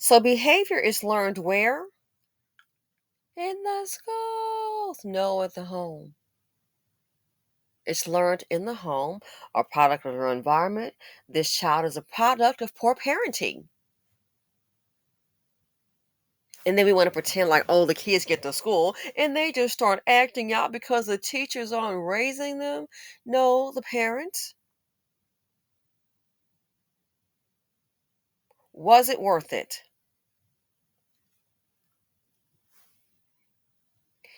So behavior is learned where? In the schools. No, at the home. It's learned in the home, a product of their environment. This child is a product of poor parenting. And then we want to pretend like, oh, the kids get to school and they just start acting out because the teachers aren't raising them. No, the parents. Was it worth it?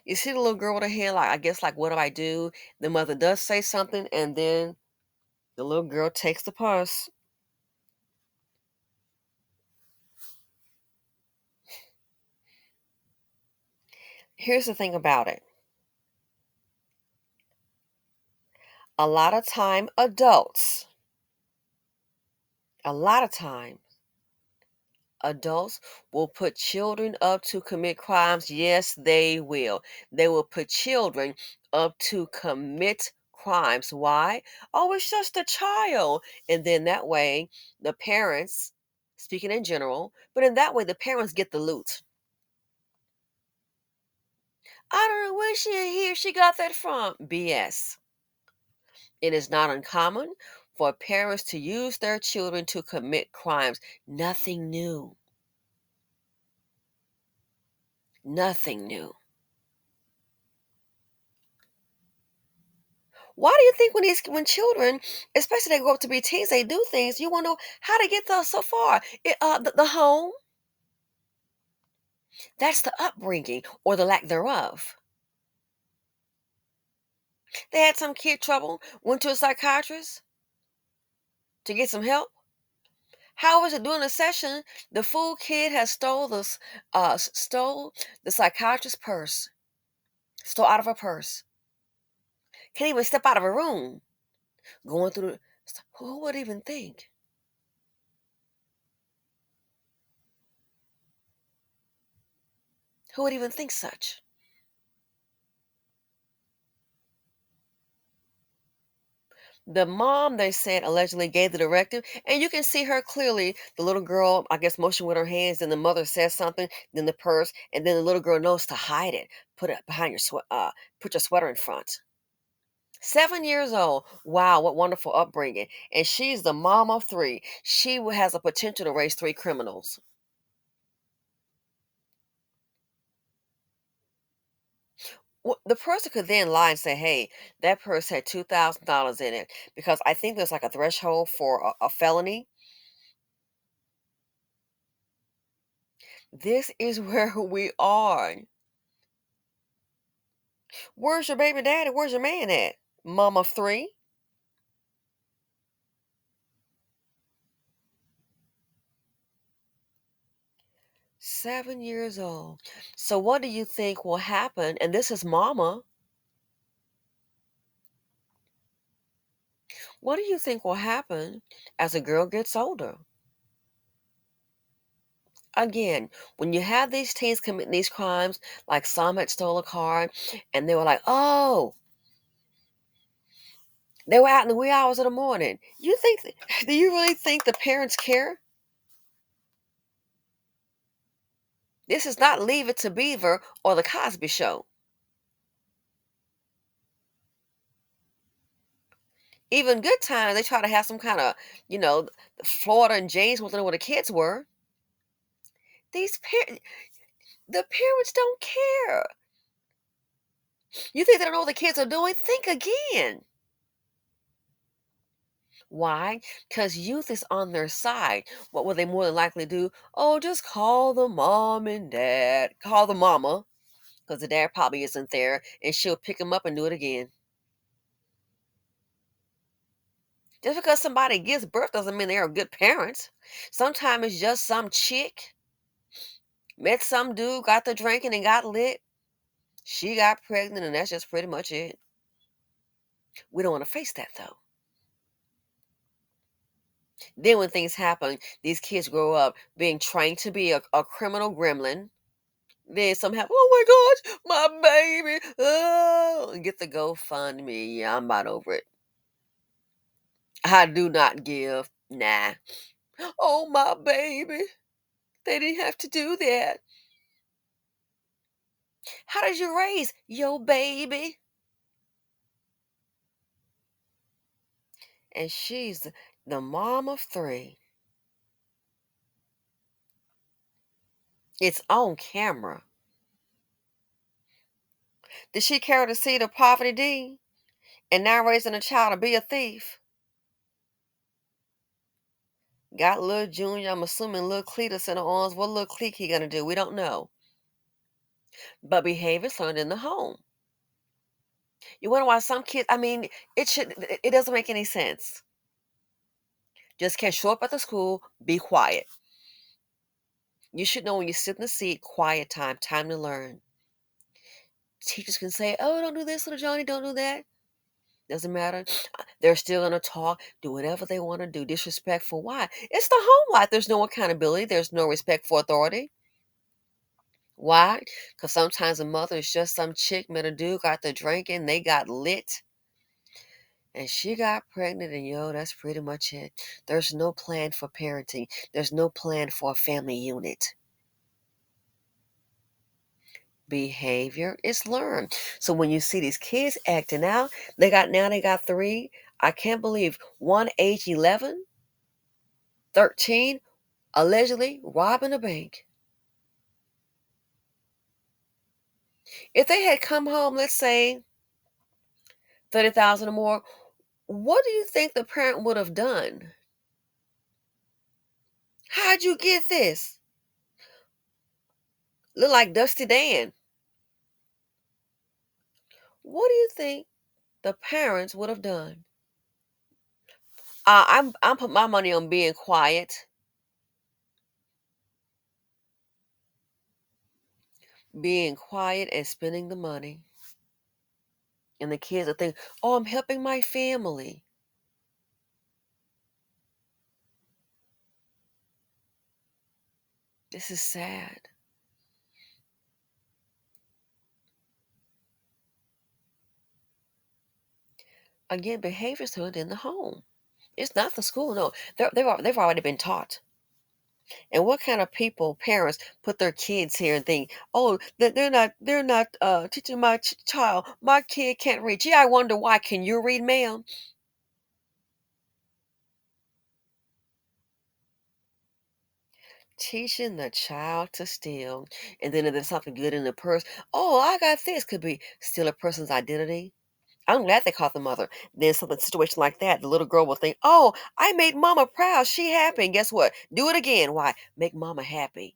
You see the little girl with her hand, like, I guess, like, what do I do? The mother does say something, and then the little girl takes the purse. Here's the thing about it. A lot of time, a lot of time, adults will put children up to commit crimes. Yes, they will. They will put children up to commit crimes. Why? Oh, it's just a child. And then that way, the parents, speaking in general, but in that way, the parents get the loot. I don't know where she got that from. BS. It is not uncommon for parents to use their children to commit crimes. Nothing new. Nothing new. Why do you think when children, especially they grow up to be teens, they do things? You want to know how to get those so far? The home. That's the upbringing or the lack thereof. They had some kid trouble, went to a psychiatrist to get some help. How was it during the session? The fool kid has stole the psychiatrist's purse, stole out of her purse. Can't even step out of a room. Going through the, who would even think? Who would even think such? The mom, they said, allegedly gave the directive, and you can see her clearly. The little girl, I guess, motioned with her hands. Then the mother says something. Then the purse, and then the little girl knows to hide it. Put it behind your put your sweater in front. 7 years old. Wow, what wonderful upbringing! And she's the mom of three. She has a potential to raise three criminals. The person could then lie and say, "Hey, that purse had $2,000 in it," because I think there's like a threshold for a felony. This is where we are. Where's your baby daddy? Where's your man at? Mom of three, 7 years old. So, what do you think will happen? And this is mama. What do you think will happen as a girl gets older? Again, when you have these teens committing these crimes, like some had stole a car, and they were like, "Oh, they were out in the wee hours of the morning." You think? Do you really think the parents care? This is not Leave It to Beaver or the Cosby Show. Even good times, they try to have some kind of, Florida and James wanted to know where the kids were. The parents don't care. You think they don't know what the kids are doing? Think again. Why? Because youth is on their side. What will they more than likely do? Oh, just call the mom and dad. Call the mama, because the dad probably isn't there, and she'll pick him up and do it again. Just because somebody gives birth doesn't mean they're a good parent. Sometimes it's just some chick met some dude, got the drinking and got lit. She got pregnant, and that's just pretty much it. We don't want to face that though. Then when things happen, these kids grow up being trained to be a criminal gremlin. Then some happen, oh my gosh, my baby. Oh, and get the GoFundMe. Yeah, I'm about over it. I do not give. Nah. Oh, my baby. They didn't have to do that. How did you raise your baby? And she's the mom of three. It's on camera. Did she carry the seed of poverty, D? And now raising a child to be a thief? Got little Junior, I'm assuming little Cletus in the arms. What little Cleek he gonna do? We don't know. But behavior's learned in the home. You wonder why some kids, I mean, it doesn't make any sense. Just can't show up at the school, be quiet. You should know when you sit in the seat, quiet time, time to learn. Teachers can say, oh, don't do this, little Johnny, don't do that. Doesn't matter. They're still going to talk, do whatever they want to do. Disrespectful. Why? It's the home life. There's no accountability. There's no respect for authority. Why? Because sometimes a mother is just some chick met a dude, got the drinking, they got lit, and she got pregnant, and that's pretty much it. There's no plan for parenting. There's no plan for a family unit. Behavior is learned. So when you see these kids acting out, they got three. I can't believe one age 11, 13, allegedly robbing a bank. If they had come home, let's say 30,000 or more, what do you think the parent would have done? How'd you get this? Look like Dusty Dan. What do you think the parents would have done? I'm putting my money on being quiet and spending the money. And the kids will think, oh, I'm helping my family. This is sad. Again, behaviors learned in the home. It's not the school. No, they've already been taught. And what kind of people, parents, put their kids here and think, oh, they're not teaching my child. My kid can't read. Gee, I wonder why. Can you read, ma'am? Teaching the child to steal, and then if there's something good in the purse, oh, I got this. Could be steal a person's identity. I'm glad they caught the mother. Then something situation like that, the little girl will think, "Oh, I made mama proud. She happy." And guess what? Do it again. Why? Make mama happy.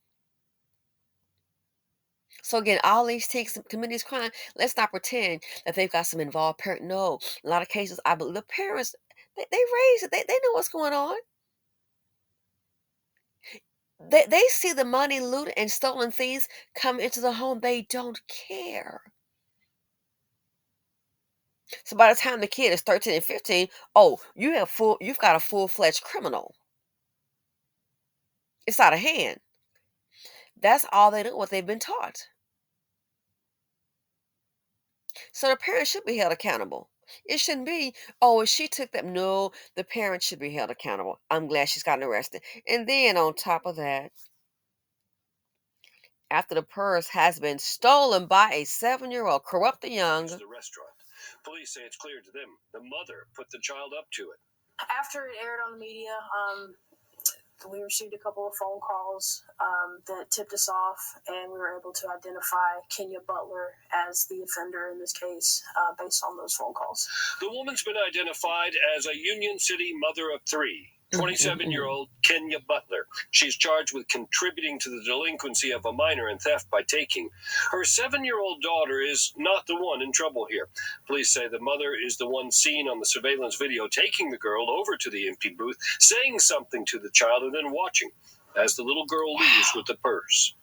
So again, all these things committing these crimes, let's not pretend that they've got some involved parent. No, in a lot of cases, I believe the parents they raise it. They know what's going on. They see the money, loot, and stolen things come into the home. They don't care. So by the time the kid is 13 and 15, oh, you've got a full-fledged criminal. It's out of hand. That's all they know, what they've been taught. So the parent should be held accountable. It shouldn't be, oh, she took that. No, the parent should be held accountable. I'm glad she's gotten arrested. And then on top of that, after the purse has been stolen by a 7-year-old, corrupt the young. The restaurant. Police say it's clear to them the mother put the child up to it. After it aired on the media, we received a couple of phone calls that tipped us off, and we were able to identify Kenya Butler as the offender in this case based on those phone calls. The woman's been identified as a Union City mother of three, 27-year-old Kenya Butler. She's charged with contributing to the delinquency of a minor and theft by taking. Her 7-year-old daughter is not the one in trouble here. Police say the mother is the one seen on the surveillance video taking the girl over to the empty booth, saying something to the child, and then watching as the little girl leaves with the purse.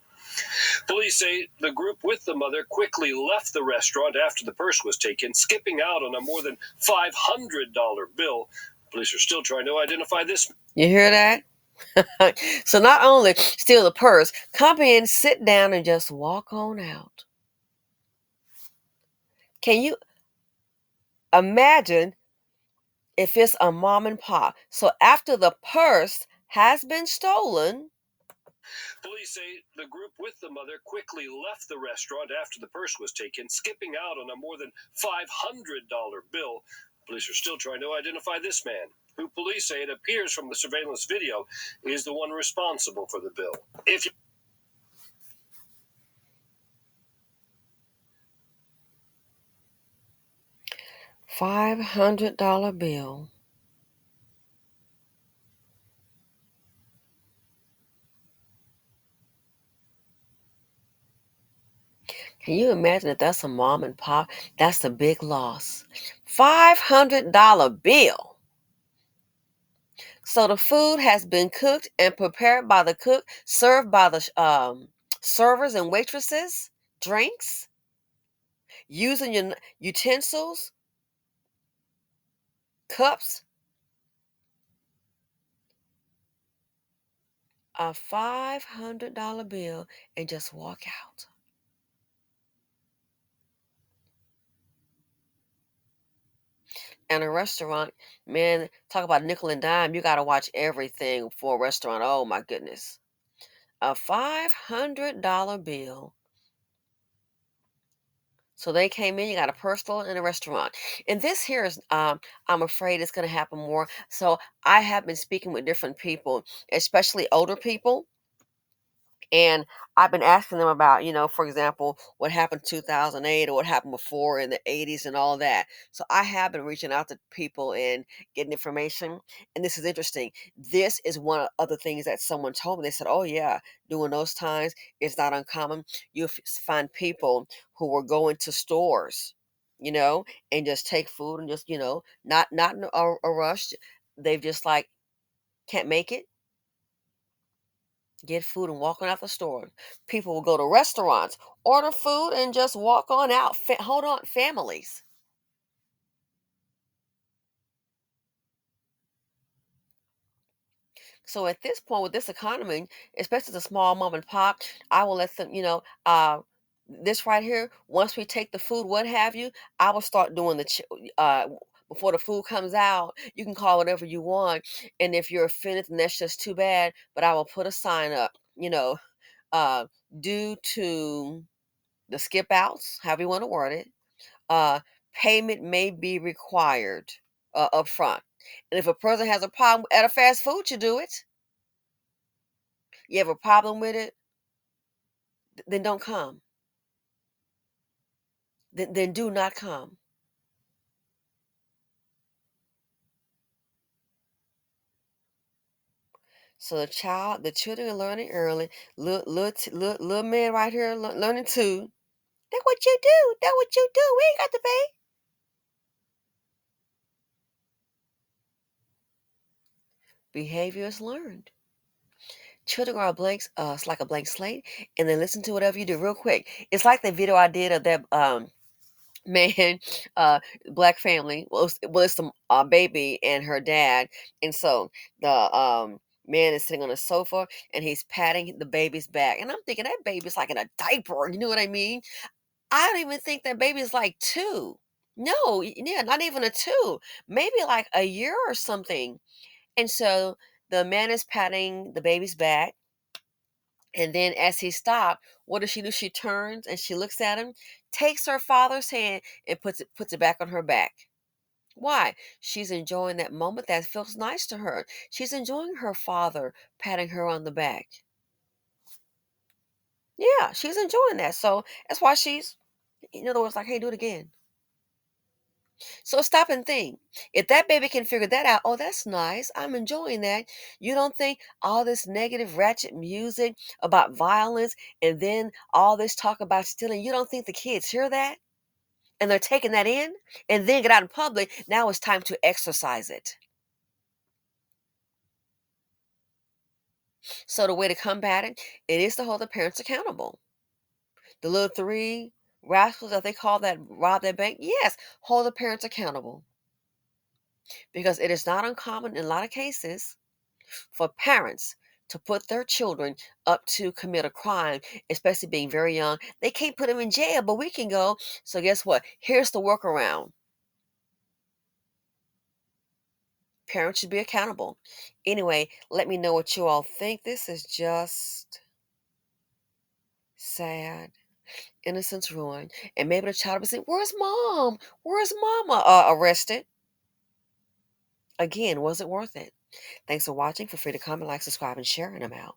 Police say the group with the mother quickly left the restaurant after the purse was taken, skipping out on a more than $500 bill. Police are still trying to identify this. You hear that? So not only steal the purse, come in, sit down, and just walk on out. Can you imagine if it's a mom and pop? So after the purse has been stolen, Police say the group with the mother quickly left the restaurant after the purse was taken, skipping out on a more than $500 bill. Police are still trying to identify this man, who police say it appears from the surveillance video is the one responsible for the bill. If you $500 bill. Can you imagine if that's a mom and pop? That's a big loss. $500 bill. So the food has been cooked and prepared by the cook, served by the servers and waitresses, drinks, using your utensils, cups. A $500 bill and just walk out. And a restaurant, man, talk about nickel and dime. You got to watch everything for a restaurant. Oh my goodness. A $500 bill. So they came in, you got a personal and a restaurant. And this here is, I'm afraid it's going to happen more. So I have been speaking with different people, especially older people. And I've been asking them about, for example, what happened 2008 or what happened before in the 80s and all that. So I have been reaching out to people and getting information. And this is interesting. This is one of the things that someone told me. They said, oh, yeah, during those times, it's not uncommon. Find people who were going to stores, and just take food and just, not in a rush. They've just like, can't make it, get food and walk on out the store. People will go to restaurants, order food, and just walk on out. Hold on, families. So at this point, with this economy, especially the small mom and pop, I will let them, this right here. Once we take the food, what have you, I will start doing before the food comes out. You can call whatever you want, and if you're offended, then that's just too bad. But I will put a sign up, uh, due to the skip outs, however you want to word it, uh, payment may be required up front. And if a person has a problem at a fast food, you do it. You have a problem with it, then don't come. Then do not come. So the children are learning early. Little man right here learning too. That's what you do. That's what you do. We ain't got to pay. Behavior is learned. Children are it's like a blank slate, and they listen to whatever you do real quick. It's like the video I did of that man, black family. It's the baby and her dad, and so the man is sitting on a sofa and he's patting the baby's back, and I'm thinking that baby's like in a diaper. You know what I mean? I don't even think that baby's like two. No, yeah, not even a two. Maybe like a year or something. And so the man is patting the baby's back. And then as he stopped, what does she do? She turns and she looks at him, takes her father's hand and puts it back on her back. Why? She's enjoying that moment. That feels nice to her. She's enjoying her father patting her on the back. Yeah, she's enjoying that. So that's why she's, in other words, like, hey, do it again. So stop and think. If that baby can figure that out, oh, that's nice. I'm enjoying that. You don't think all this negative, ratchet music about violence and then all this talk about stealing, you don't think the kids hear that? And they're taking that in and then get out in public. Now it's time to exercise it. So the way to combat it is to hold the parents accountable. The little three rascals that they call that rob that bank, yes, hold the parents accountable. Because it is not uncommon in a lot of cases for parents to put their children up to commit a crime, especially being very young. They can't put them in jail, but we can go. So guess what? Here's the workaround. Parents should be accountable. Anyway, let me know what you all think. This is just sad. Innocence ruined. And maybe the child will say, "Where's mom? Where's mama?" Arrested. Again, was it worth it? Thanks for watching. Feel free to comment, like, subscribe, and share, and I'm out.